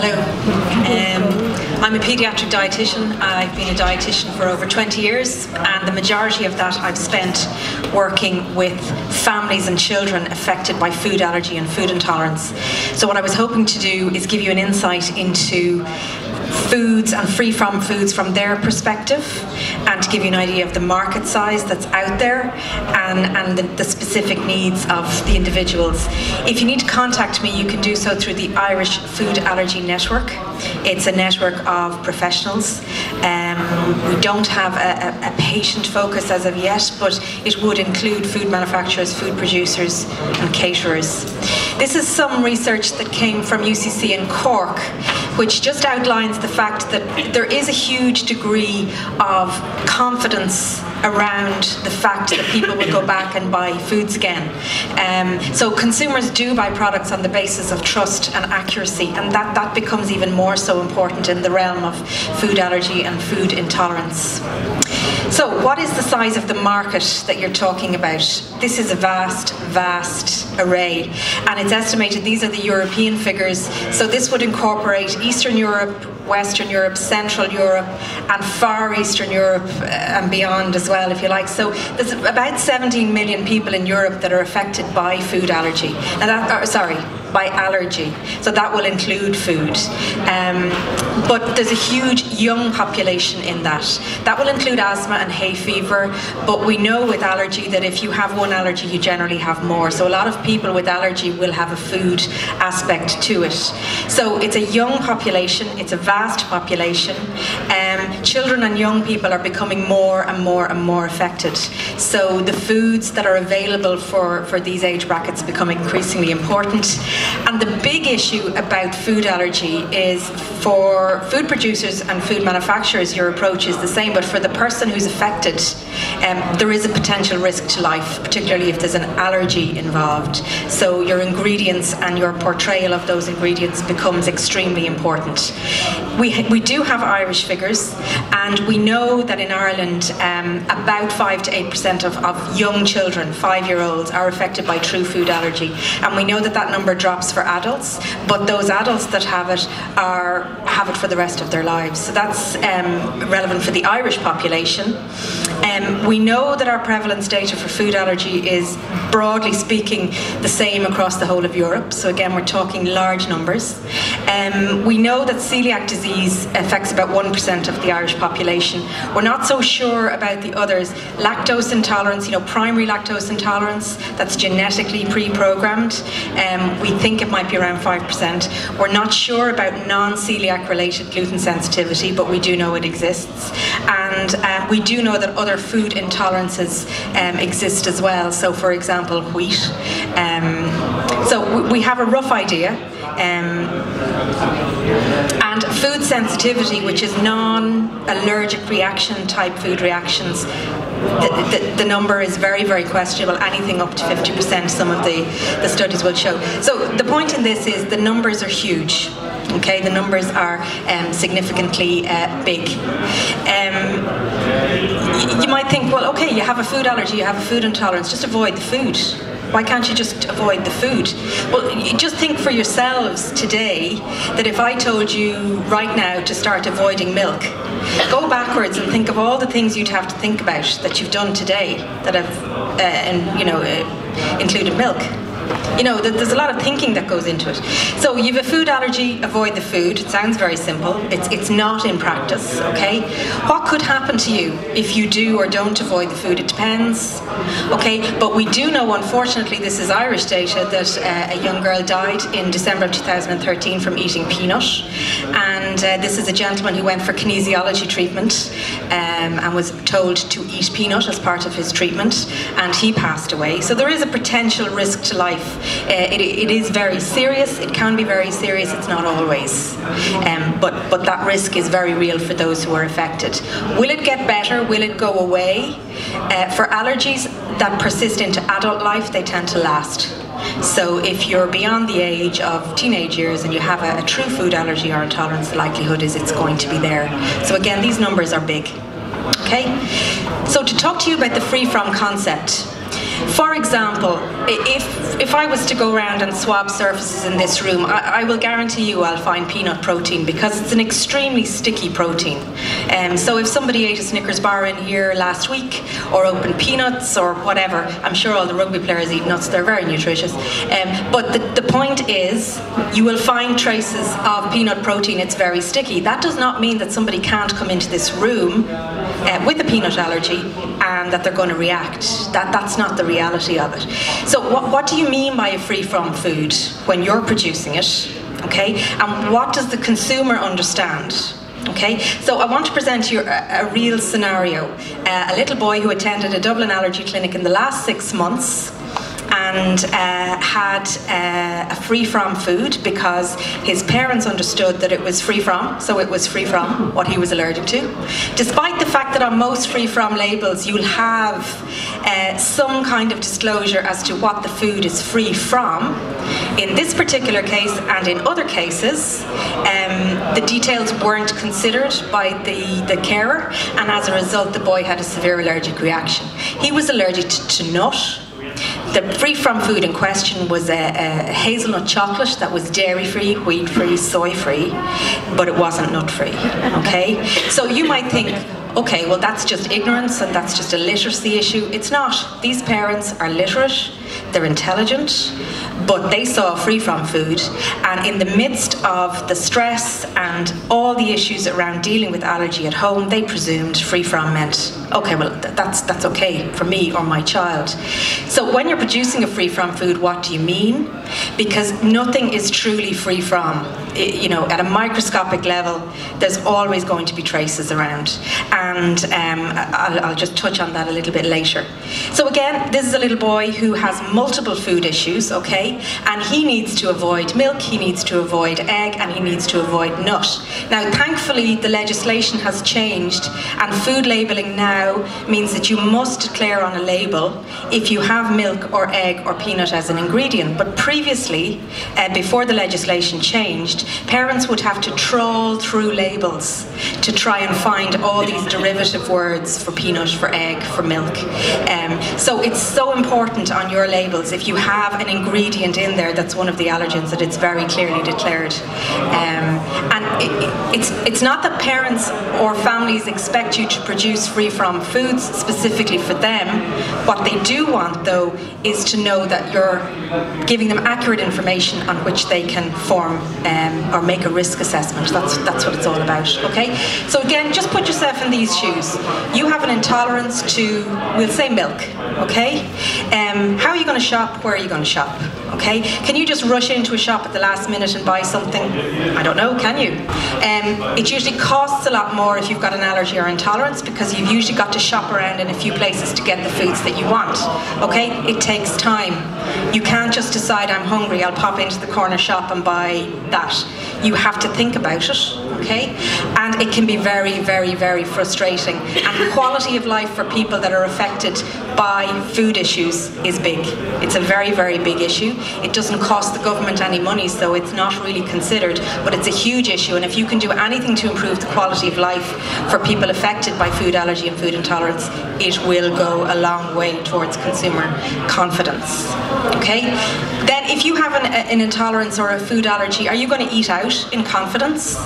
Hello. I'm a paediatric dietitian. I've been a dietitian for over 20 years, and the majority of that I've spent working with families and children affected by food allergy and food intolerance. So what I was hoping to do is give you an insight into foods and free from foods from their perspective, and to give you an idea of the market size that's out there and the specific needs of the individuals. If you need to contact me, you can do so through the Irish Food Allergy Network. It's a network of professionals. We don't have a patient focus as of yet, but it would include food manufacturers, food producers and caterers. This is some research that came from UCC in Cork, which just outlines the fact that there is a huge degree of confidence around the fact that people will go back and buy foods again. So consumers do buy products on the basis of trust and accuracy, and that becomes even more so important in the realm of food allergy and food intolerance. So what is the size of the market that you're talking about? This is a vast, vast array, and it's estimated, these are the European figures, so this would incorporate Eastern Europe, Western Europe, Central Europe and Far Eastern Europe and beyond as well, if you like. So there's about 17 million people in Europe that are affected by food allergy. By allergy. So that will include food. But there's a huge young population in that. That will include asthma and hay fever, but we know with allergy that if you have one allergy, you generally have more. So a lot of people with allergy will have a food aspect to it. So it's a young population, it's a vast population. Children and young people are becoming more and more and more affected. So the foods that are available for these age brackets become increasingly important. And the big issue about food allergy is, for food producers and food manufacturers, your approach is the same, but for the person who's affected, there is a potential risk to life, particularly if there's an allergy involved. So your ingredients and your portrayal of those ingredients becomes extremely important. We do have Irish figures, and we know that in Ireland about 5 to 8% of young children, 5-year-olds, are affected by true food allergy, and we know that that number drops for adults, but those adults that have it have it for the rest of their lives. So that's relevant for the Irish population. We know that our prevalence data for food allergy is, broadly speaking, the same across the whole of Europe. So again, we're talking large numbers. We know that celiac disease affects about 1% of the Irish population. We're not so sure about the others. Lactose intolerance, primary lactose intolerance, that's genetically pre-programmed. We think it might be around 5%. We're not sure about non-celiac related gluten sensitivity, but we do know it exists. And we do know that other food intolerances exist as well. So for example, wheat. So we have a rough idea. And food sensitivity, which is non-allergic reaction type food reactions, the number is very, very questionable. Anything up to 50%, some of the studies will show. So the point in this is the numbers are huge. Okay, the numbers are significantly big. You might think, well, okay, you have a food allergy, you have a food intolerance, just avoid the food. Why can't you just avoid the food? Well, you just think for yourselves today that if I told you right now to start avoiding milk, go backwards and think of all the things you'd have to think about that you've done today that have included milk. There's a lot of thinking that goes into it. So you have a food allergy, avoid the food. It sounds very simple. It's not in practice, okay? What could happen to you if you do or don't avoid the food? It depends, okay? But we do know, unfortunately, this is Irish data, that a young girl died in December of 2013 from eating peanut. And this is a gentleman who went for kinesiology treatment and was told to eat peanut as part of his treatment, and he passed away. So there is a potential risk to life. It is very serious. It can be very serious. It's not always, but that risk is very real for those who are affected. Will it get better? Will it go away? For allergies that persist into adult life, they tend to last. So if you're beyond the age of teenage years and you have a true food allergy or intolerance, the likelihood is it's going to be there. So again, these numbers are big. Okay? So to talk to you about the free from concept, For example, if I was to go around and swab surfaces in this room, I will guarantee you I'll find peanut protein, because it's an extremely sticky protein. So if somebody ate a Snickers bar in here last week, or opened peanuts or whatever, I'm sure all the rugby players eat nuts, they're very nutritious. But the point is, you will find traces of peanut protein. It's very sticky. That does not mean that somebody can't come into this room with a peanut allergy and that they're going to react. That's not the reality of it. So what do you mean by a free-from food when you're producing it? Okay, and what does the consumer understand? Okay, so I want to present to you a real scenario. A little boy who attended a Dublin allergy clinic in the last 6 months and had a free-from food because his parents understood that it was free-from, so it was free-from what he was allergic to. Despite the fact that on most free-from labels you'll have some kind of disclosure as to what the food is free from, in this particular case and in other cases, the details weren't considered by the carer, and as a result the boy had a severe allergic reaction. He was allergic to nut. The free-from food in question was a hazelnut chocolate that was dairy-free, wheat-free, soy-free, but it wasn't nut-free, okay? So you might think, okay, well that's just ignorance and that's just a literacy issue. It's not. These parents are literate, they're intelligent, but they saw free-from food, and in the midst of the stress and all the issues around dealing with allergy at home, they presumed free-from meant, okay, well that's okay for me or my child. So when you're producing a free-from food, what do you mean? Because nothing is truly free-from. You know, at a microscopic level, there's always going to be traces around, and I'll just touch on that a little bit later. So again, this is a little boy who has multiple food issues, okay, and he needs to avoid milk, he needs to avoid egg, and he needs to avoid nut. Now, thankfully, the legislation has changed, and food labelling now means that you must declare on a label if you have milk or egg or peanut as an ingredient. But previously, before the legislation changed, parents would have to trawl through labels to try and find all these derivative words for peanut, for egg, for milk. So it's so important on your labels, if you have an ingredient in there that's one of the allergens, that it's very clearly declared. And it's not that parents or families expect you to produce free-from foods specifically for them. What they do want, though, is to know that you're giving them accurate information on which they can form or make a risk assessment. That's what it's all about, okay? So again, just put yourself in these shoes. You have an intolerance to, we'll say, milk, okay? How are you going to shop? Where are you going to shop? Okay? Can you just rush into a shop at the last minute and buy something? I don't know, can you? It usually costs a lot more if you've got an allergy or intolerance, because you've usually got to shop around in a few places to get the foods that you want. Okay? It takes time. You can't just decide, I'm hungry, I'll pop into the corner shop and buy that. You have to think about it, okay? And it can be very, very, very frustrating. And the quality of life for people that are affected by food issues is big. It's a very, very big issue. It doesn't cost the government any money, so it's not really considered, but it's a huge issue. And if you can do anything to improve the quality of life for people affected by food allergy and food intolerance, it will go a long way towards consumer confidence, okay? Then if you have an intolerance or a food allergy, are you going to eat out in confidence?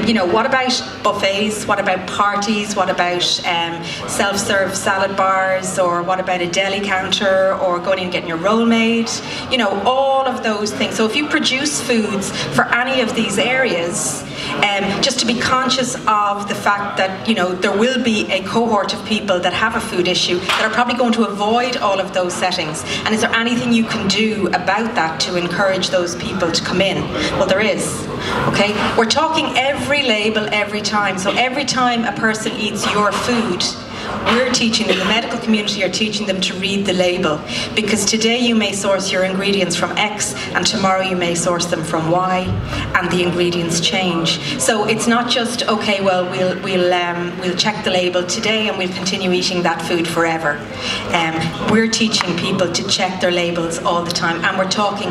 You know, what about buffets? What about parties? What about self-serve salad bars? Or what about a deli counter? Or going in and getting your roll made? You know, all of those things. So if you produce foods for any of these areas, just to be conscious of the fact that, you know, there will be a cohort of people that have a food issue that are probably going to avoid all of those settings. And is there anything you can do about that to encourage those people to come in? Well, there is. Okay, we're talking every label every time. So every time a person eats your food, we're teaching them, the medical community are teaching them to read the label, because today you may source your ingredients from X and tomorrow you may source them from Y, and the ingredients change. So it's not just, okay, well we'll check the label today and we'll continue eating that food forever. We're teaching people to check their labels all the time, and we're talking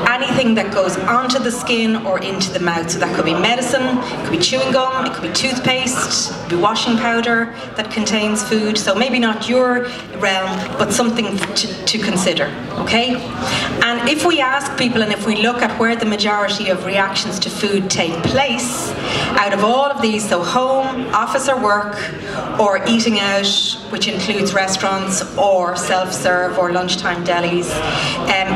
anything that goes onto the skin or into the mouth. So that could be medicine, it could be chewing gum, it could be toothpaste, it could be washing powder that contains food, so maybe not your realm, but something to consider, okay? And if we ask people, and if we look at where the majority of reactions to food take place, out of all of these, so home, office or work, or eating out, which includes restaurants or self-serve or lunchtime delis,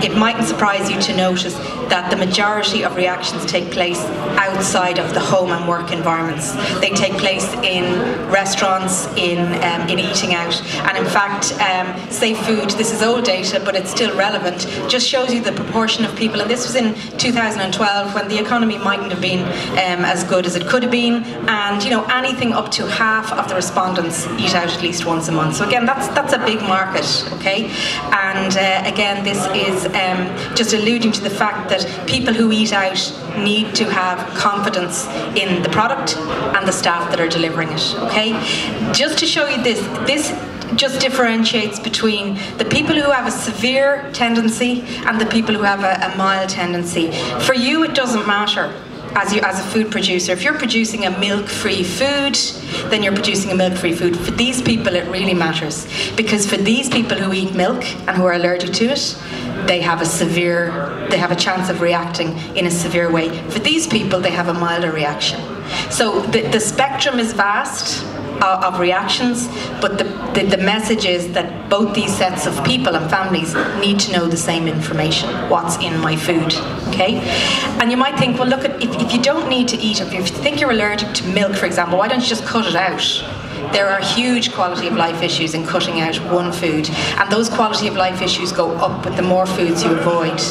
it mightn't surprise you to notice that the majority of reactions take place outside of the home and work environments. They take place in restaurants, in eating out, and in fact, safe food, this is old data, but it's still relevant, just shows you the proportion of people, and this was in 2012 when the economy mightn't have been as good as it could have been, and anything up to half of the respondents eat out at least once a month. So again, that's a big market, okay? And again, this is just alluding to the fact that people who eat out need to have confidence in the product and the staff that are delivering it, okay? Just to show you this just differentiates between the people who have a severe tendency and the people who have a mild tendency. For you, it doesn't matter. As a food producer, if you're producing a milk-free food, then you're producing a milk-free food. For these people, it really matters, because for these people who eat milk and who are allergic to it, they have a chance of reacting in a severe way. For these people, they have a milder reaction. So the spectrum is vast of reactions, but the message is that both these sets of people and families need to know the same information, what's in my food, okay? And you might think, well, look, if you don't need to eat, if you think you're allergic to milk, for example, why don't you just cut it out? There are huge quality of life issues in cutting out one food, and those quality of life issues go up with the more foods you avoid.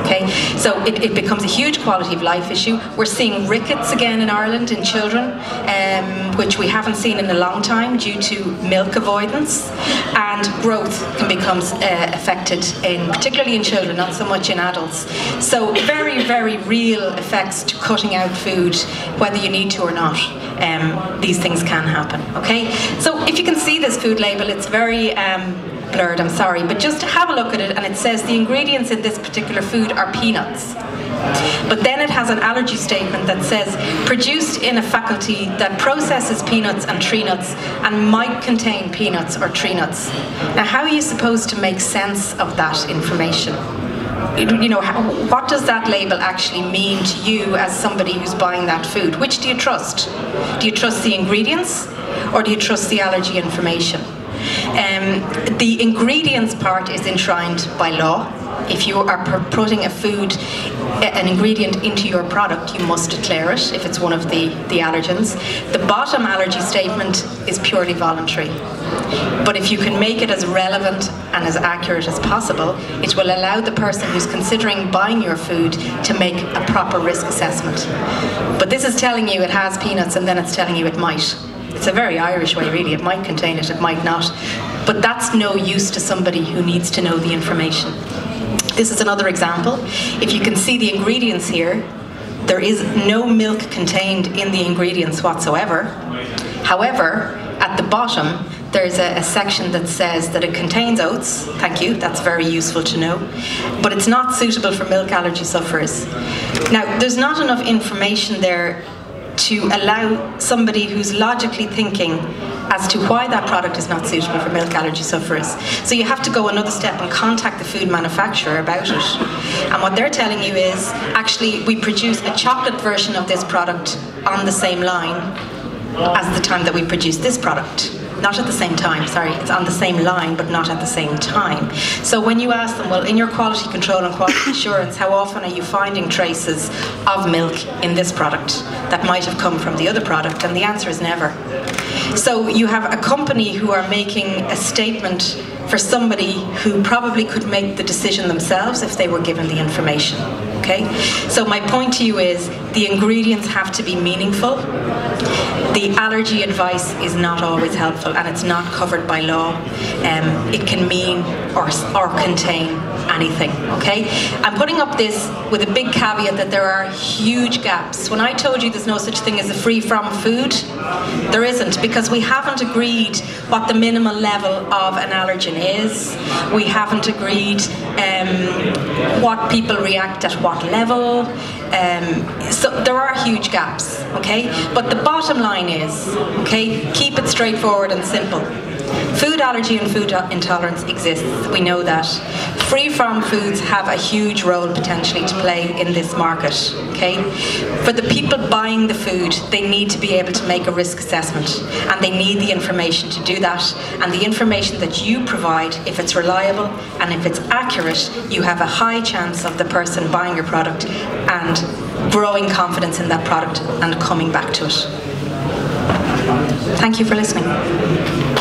Okay, so it becomes a huge quality of life issue. We're seeing rickets again in Ireland in children, which we haven't seen in a long time due to milk avoidance, and growth can become affected, particularly in children, not so much in adults. So very, very real effects to cutting out food, whether you need to or not. These things can happen, okay? So if you can see this food label, it's very blurred, I'm sorry, but just have a look at it, and it says the ingredients in this particular food are peanuts. But then it has an allergy statement that says produced in a faculty that processes peanuts and tree nuts and might contain peanuts or tree nuts. Now, how are you supposed to make sense of that information? What does that label actually mean to you as somebody who's buying that food? Which do you trust? Do you trust the ingredients, or do you trust the allergy information? The ingredients part is enshrined by law. If you are putting an ingredient into your product, you must declare it if it's one of the allergens. The bottom allergy statement is purely voluntary. But if you can make it as relevant and as accurate as possible, it will allow the person who's considering buying your food to make a proper risk assessment. But this is telling you it has peanuts, and then it's telling you it might. It's a very Irish way, really. It might contain it, it might not. But that's no use to somebody who needs to know the information. This is another example. If you can see the ingredients here, there is no milk contained in the ingredients whatsoever. However, at the bottom, there's a section that says that it contains oats. Thank you, that's very useful to know. But it's not suitable for milk allergy sufferers. Now, there's not enough information there to allow somebody who's logically thinking as to why that product is not suitable for milk allergy sufferers. So you have to go another step and contact the food manufacturer about it. And what they're telling you is, actually, we produce a chocolate version of this product on the same line as the time that we produce this product. Not at the same time, sorry, it's on the same line, but not at the same time. So when you ask them, well, in your quality control and quality assurance, how often are you finding traces of milk in this product that might have come from the other product? And the answer is never. So you have a company who are making a statement for somebody who probably could make the decision themselves if they were given the information, okay? So my point to you is, the ingredients have to be meaningful. The allergy advice is not always helpful, and it's not covered by law. It can mean or contain anything, okay? I'm putting up this with a big caveat that there are huge gaps. When I told you there's no such thing as a free-from food, there isn't, because we haven't agreed what the minimal level of an allergen is. We haven't agreed what people react at what level. So there are huge gaps, okay? But the bottom line is, okay, keep it straightforward and simple. Food allergy and food intolerance exists. We know that. Free-from foods have a huge role potentially to play in this market. Okay, for the people buying the food, they need to be able to make a risk assessment, and they need the information to do that. And the information that you provide, if it's reliable and if it's accurate, you have a high chance of the person buying your product and growing confidence in that product and coming back to it. Thank you for listening.